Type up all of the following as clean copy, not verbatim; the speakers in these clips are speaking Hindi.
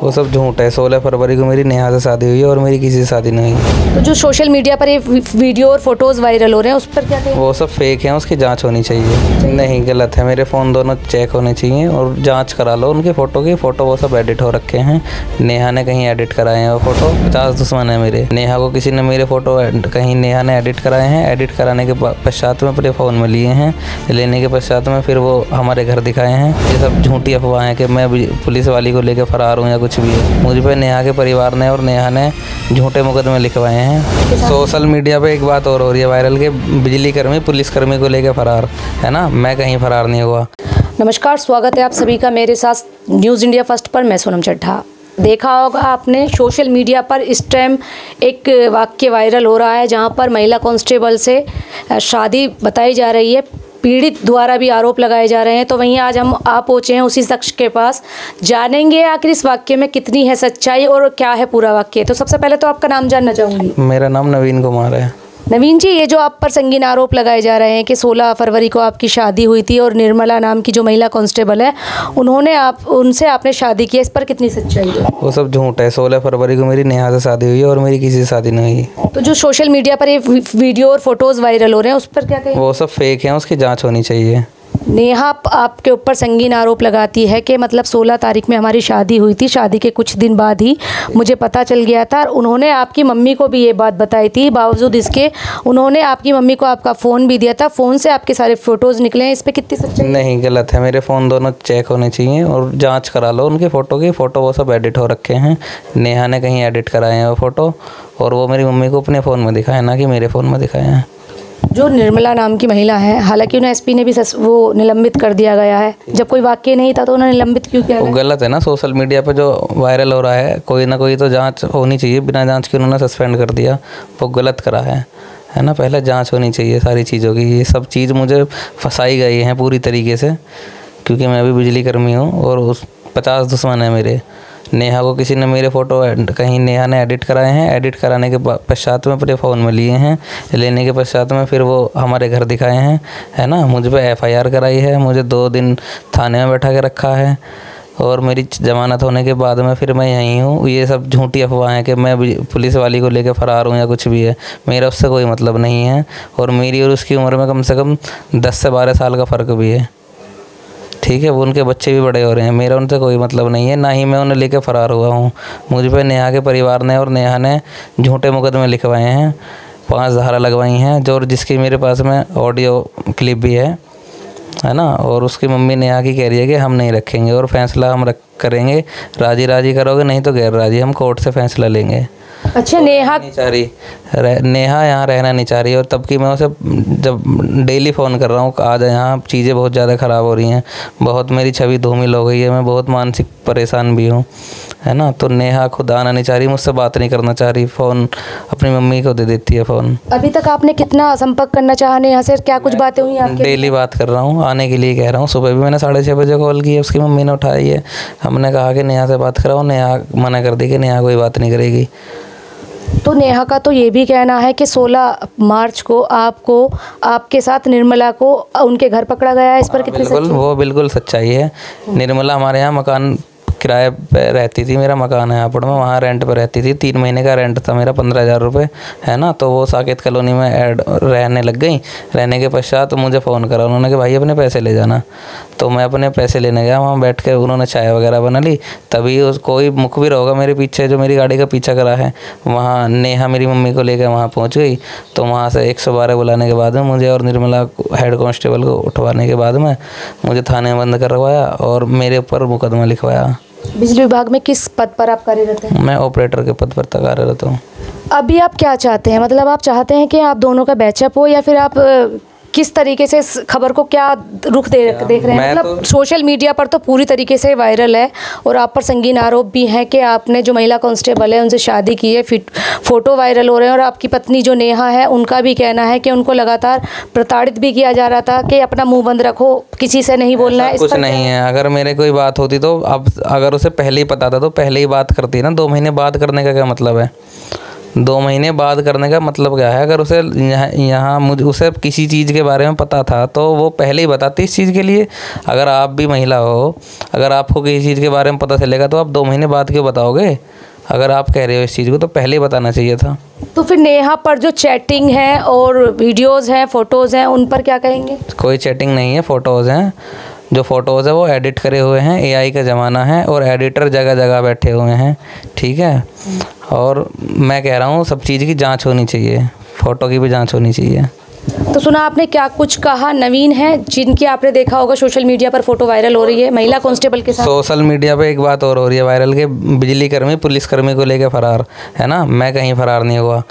वो सब झूठ है। 16 फरवरी को मेरी नेहा से शादी हुई है और मेरी किसी से शादी नहीं हुई। तो जो सोशल मीडिया पर ये वीडियो और फोटोज़ वायरल हो रहे हैं उस पर क्या कहें? वो सब फेक है, उसकी जांच होनी चाहिए। नहीं, गलत है। मेरे फ़ोन दोनों चेक होने चाहिए और जांच करा लो उनके फ़ोटो वो सब एडिट हो रखे हैं। नेहा ने कहीं एडिट कराए हैं वो फ़ोटो। 50 दुश्मन है मेरे। नेहा को किसी ने मेरे फ़ोटो कहीं नेहा ने एडिट कराए हैं। एडिट कराने के पश्चात में अपने फ़ोन में लिए हैं। लेने के पश्चात में फिर वो हमारे घर दिखाए हैं। ये सब झूठी अफवाह हैं कि मैं पुलिस वाली को लेकर फ़रार हूँ या कुछ भी है। मुझ पर नेहा के परिवार ने और नेहा ने झूठे मुकदमे लिखवाए हैं। सोशल मीडिया पे एक बात और हो रही है वायरल के बिजली कर्मी पुलिसकर्मी को लेकर फरार है ना। मैं कहीं फरार नहीं हुआ। नमस्कार, स्वागत है आप सभी का मेरे साथ न्यूज़ इंडिया फर्स्ट पर। मैं सोनम चड्ढा। देखा होगा आपने सोशल मीडिया पर इस टाइम एक वाक्य वायरल हो रहा है जहां पर महिला कांस्टेबल से शादी बताई जा रही है। पीड़ित द्वारा भी आरोप लगाए जा रहे हैं। तो वहीं आज हम आ पहुँचे हैं उसी शख्स के पास। जानेंगे आखिर इस वाक्य में कितनी है सच्चाई और क्या है पूरा वाक्य। तो सबसे पहले तो आपका नाम जानना चाहूँगी। मेरा नाम नवीन कुमार है। नवीन जी, ये जो आप पर संगीन आरोप लगाए जा रहे हैं कि 16 फरवरी को आपकी शादी हुई थी और निर्मला नाम की जो महिला कांस्टेबल है उनसे आपने शादी की है, इस पर कितनी सच्चाई है? वो सब झूठ है। 16 फरवरी को मेरी नेहा से शादी हुई है और मेरी किसी से शादी नहीं हुई। तो जो सोशल मीडिया पर ये वीडियो और फोटोज़ वायरल हो रहे हैं उस पर क्या कहें? वो सब फेक है, उसकी जाँच होनी चाहिए। नेहा आपके ऊपर संगीन आरोप लगाती है कि मतलब 16 तारीख में हमारी शादी हुई थी। शादी के कुछ दिन बाद ही मुझे पता चल गया था और उन्होंने आपकी मम्मी को भी ये बात बताई थी। बावजूद इसके उन्होंने आपकी मम्मी को आपका फ़ोन भी दिया था। फ़ोन से आपके सारे फ़ोटोज़ निकले हैं, इस पर कितनी सच्चाई? नहीं, गलत है। मेरे फ़ोन दोनों चेक होने चाहिए और जांच करा लो उनके फ़ोटो वो सब एडिट हो रखे हैं। नेहा ने कहीं एडिट कराए हैं वो फ़ोटो और वो मेरी मम्मी को अपने फ़ोन में दिखाए, ना कि मेरे फ़ोन में दिखाए हैं। जो निर्मला नाम की महिला है, हालांकि उन्हें एसपी ने भी वो निलंबित कर दिया गया है। जब कोई वाक्य नहीं था तो उन्हें निलंबित क्यों किया? वो गलत है ना। सोशल मीडिया पे जो वायरल हो रहा है, कोई ना कोई तो जांच होनी चाहिए। बिना जांच के उन्होंने सस्पेंड कर दिया, वो गलत करा है ना। पहले जांच होनी चाहिए सारी चीज़ों की। ये सब चीज़ मुझे फंसाई गई है पूरी तरीके से, क्योंकि मैं भी बिजली कर्मी हूँ और उस 50 दुश्मन है मेरे। नेहा को किसी ने मेरे फ़ोटो कहीं नेहा ने एडिट कराए हैं। एडिट कराने के पश्चात में अपने फ़ोन में लिए हैं। लेने के पश्चात में फिर वो हमारे घर दिखाए हैं, है ना। मुझ पे FIR कराई है। मुझे 2 दिन थाने में बैठा के रखा है और मेरी जमानत होने के बाद में फिर मैं यहीं हूँ। ये सब झूठी अफवाह हैं कि मैं पुलिस वाली को लेकर फ़रार हूँ या कुछ भी है। मेरा उससे कोई मतलब नहीं है और मेरी और उसकी उम्र में कम से कम 10 से 12 साल का फ़र्क भी है। ठीक है, वो उनके बच्चे भी बड़े हो रहे हैं। मेरा उनसे कोई मतलब नहीं है, ना ही मैं उन्हें लेकर फ़रार हुआ हूँ। मुझ पे नेहा के परिवार ने और नेहा ने झूठे मुकदमे लिखवाए हैं। 5 धारा लगवाई हैं जो जिसकी मेरे पास में ऑडियो क्लिप भी है ना। और उसकी मम्मी नेहा की कह रही है कि हम नहीं रखेंगे और फैसला हम करेंगे। राजी करोगे, नहीं तो गैर राजी। हम कोर्ट से फैसला लेंगे। अच्छा, नेहा नहीं चाह रही, नेहा यहाँ रहना नहीं चाह रही। और तब की मैं उसे जब डेली फ़ोन कर रहा हूँ, आज यहाँ चीज़ें बहुत ज़्यादा ख़राब हो रही हैं, बहुत मेरी छवि धूमिल हो गई है, मैं बहुत मानसिक परेशान भी हूँ, है ना। तो नेहा खुद आना नहीं चाह रही, मुझसे बात नहीं करना चाह रही। फ़ोन अपनी मम्मी को दे देती है फ़ोन। अभी तक आपने कितना संपर्क करना चाहा नेहा से? क्या कुछ बातें हुई आपके? डेली बात कर रहा हूँ, आने के लिए कह रहा हूँ। सुबह भी मैंने 6:30 बजे कॉल की है, उसकी मम्मी ने उठाई है। हमने कहा कि नेहा से बात कराओ, नेहा मना कर दी कि नेहा कोई बात नहीं करेगी। तो नेहा का तो ये भी कहना है कि 16 मार्च को आपके साथ निर्मला को उनके घर पकड़ा गया है। इस पर कितनी बिल्कुल, वो बिल्कुल सच्चाई है। निर्मला हमारे यहाँ मकान किराए पे रहती थी। मेरा मकान है हापुड़ में, वहाँ रेंट पे रहती थी। 3 महीने का रेंट था मेरा, 15,000 रुपये, है ना। तो वो साकेत कॉलोनी में रहने लग गई। रहने के पश्चात मुझे फ़ोन करा उन्होंने कि भाई अपने पैसे ले जाना। तो मैं अपने पैसे लेने गया, वहाँ बैठ के उन्होंने चाय वगैरह बना ली। तभी कोई मुखबिर होगा मेरे पीछे जो मेरी गाड़ी का पीछा करा है। वहाँ नेहा मेरी मम्मी को लेकर वहाँ पहुँच गई। तो वहाँ से 112 बुलाने के बाद में मुझे और निर्मला हेड कांस्टेबल को उठवाने के बाद में मुझे थाने में बंद करवाया और मेरे ऊपर मुकदमा लिखवाया। बिजली विभाग में किस पद पर आप कार्यरत हैं? मैं ऑपरेटर के पद पर कार्यरत हूँ। अभी आप क्या चाहते हैं? मतलब आप चाहते हैं कि आप दोनों का बैचअप हो या फिर आप किस तरीके से इस खबर को क्या रुख देख रहे हैं? मतलब सोशल मीडिया पर तो पूरी तरीके से वायरल है और आप पर संगीन आरोप भी हैं कि आपने जो महिला कांस्टेबल है उनसे शादी की है। फ़ोटो वायरल हो रहे हैं और आपकी पत्नी जो नेहा है उनका भी कहना है कि उनको लगातार प्रताड़ित भी किया जा रहा था कि अपना मुंह बंद रखो, किसी से नहीं बोलना है। कुछ नहीं है। अगर मेरे कोई बात होती तो अब अगर उसे पहले ही पता था तो पहले ही बात करती ना। 2 महीने बात करने का क्या मतलब है? 2 महीने बाद करने का मतलब क्या है? अगर उसे यहाँ मुझे उसे किसी चीज़ के बारे में पता था तो वो पहले ही बताती इस चीज़ के लिए। अगर आप भी महिला हो, अगर आपको किसी चीज़ के बारे में पता चलेगा तो आप 2 महीने बाद क्यों बताओगे? अगर आप कह रहे हो इस चीज़ को तो पहले ही बताना चाहिए था। तो फिर नेहा पर जो चैटिंग है और वीडियोज़ हैं, फ़ोटोज़ हैं, उन पर क्या कहेंगे? कोई चैटिंग नहीं है, फ़ोटोज़ हैं। जो फ़ोटोज़ है वो एडिट करे हुए हैं, AI का ज़माना है और एडिटर जगह जगह बैठे हुए हैं, ठीक है। और मैं कह रहा हूँ सब चीज़ की जांच होनी चाहिए, फ़ोटो की भी जांच होनी चाहिए। तो सुना आपने क्या कुछ कहा, नवीन है जिनकी आपने देखा होगा सोशल मीडिया पर फ़ोटो वायरल हो रही है महिला कांस्टेबल के साथ। सोशल मीडिया पे एक बात और हो रही है वायरल के बिजली कर्मी पुलिसकर्मी को लेकर फरार है ना। मैं कहीं फरार नहीं हुआ,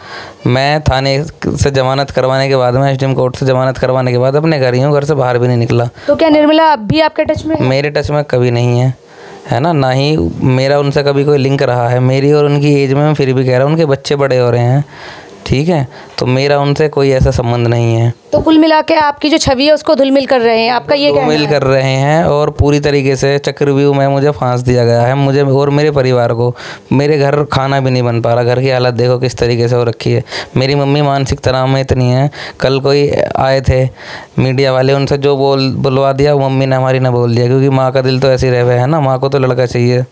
मैं थाने से ज़मानत करवाने के बाद में SDM कोर्ट से ज़मानत करवाने के बाद अपने घर ही हूँ, घर से बाहर भी नहीं निकला। तो क्या निर्मला अब भी आपके टच में है? मेरे टच में कभी नहीं है ना, ना ही मेरा उनसे कभी कोई लिंक रहा है। मेरी और उनकी एज में मैं फिर भी कह रहा हूँ उनके बच्चे बड़े हो रहे हैं, ठीक है, तो मेरा उनसे कोई ऐसा संबंध नहीं है। तो कुल मिला के आपकी जो छवि है उसको धुलमिल कर रहे हैं, आपका ये कहना है? धुलमिल कर रहे हैं और पूरी तरीके से चक्रव्यूह में मुझे फांस दिया गया है, मुझे और मेरे परिवार को। मेरे घर खाना भी नहीं बन पा रहा, घर की हालत देखो किस तरीके से हो रखी है। मेरी मम्मी मानसिक तनाव में इतनी है, कल कोई आए थे मीडिया वाले, उनसे जो बुलवा दिया वो मम्मी ने हमारी ना बोल दिया, क्योंकि माँ का दिल तो ऐसे ही रहे है ना, माँ को तो लड़का चाहिए,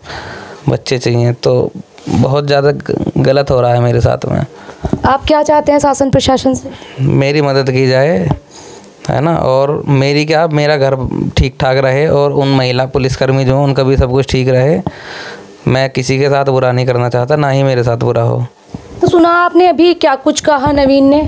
बच्चे चाहिए। तो बहुत ज़्यादा गलत हो रहा है मेरे साथ में। आप क्या चाहते हैं शासन प्रशासन से? मेरी मदद की जाए, है ना, और मेरा घर ठीक ठाक रहे और उन महिला पुलिसकर्मी जो हैं उनका भी सब कुछ ठीक रहे। मैं किसी के साथ बुरा नहीं करना चाहता, ना ही मेरे साथ बुरा हो। तो सुना आपने अभी क्या कुछ कहा नवीन ने,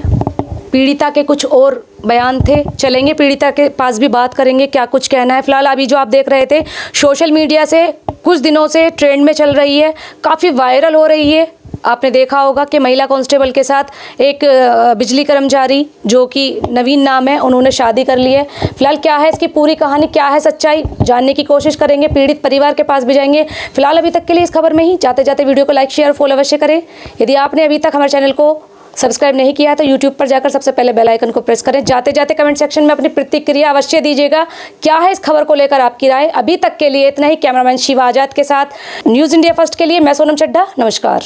पीड़िता के कुछ और बयान थे, चलेंगे पीड़िता के पास भी बात करेंगे क्या कुछ कहना है। फिलहाल अभी जो आप देख रहे थे सोशल मीडिया से कुछ दिनों से ट्रेंड में चल रही है, काफ़ी वायरल हो रही है। आपने देखा होगा कि महिला कांस्टेबल के साथ एक बिजली कर्मचारी जो कि नवीन नाम है, उन्होंने शादी कर ली है। फिलहाल क्या है इसकी पूरी कहानी, क्या है सच्चाई, जानने की कोशिश करेंगे, पीड़ित परिवार के पास भी जाएंगे। फिलहाल अभी तक के लिए इस खबर में ही, जाते जाते वीडियो को लाइक शेयर और फॉलो अवश्य करें। यदि आपने अभी तक हमारे चैनल को सब्सक्राइब नहीं किया तो यूट्यूब पर जाकर सबसे पहले बेल आइकन को प्रेस करें। जाते जाते कमेंट सेक्शन में अपनी प्रतिक्रिया अवश्य दीजिएगा, क्या है इस खबर को लेकर आपकी राय। अभी तक के लिए इतना ही। कैमरामैन शिवा आजाद के साथ न्यूज़ इंडिया फर्स्ट के लिए मैं सोनम चड्ढा, नमस्कार।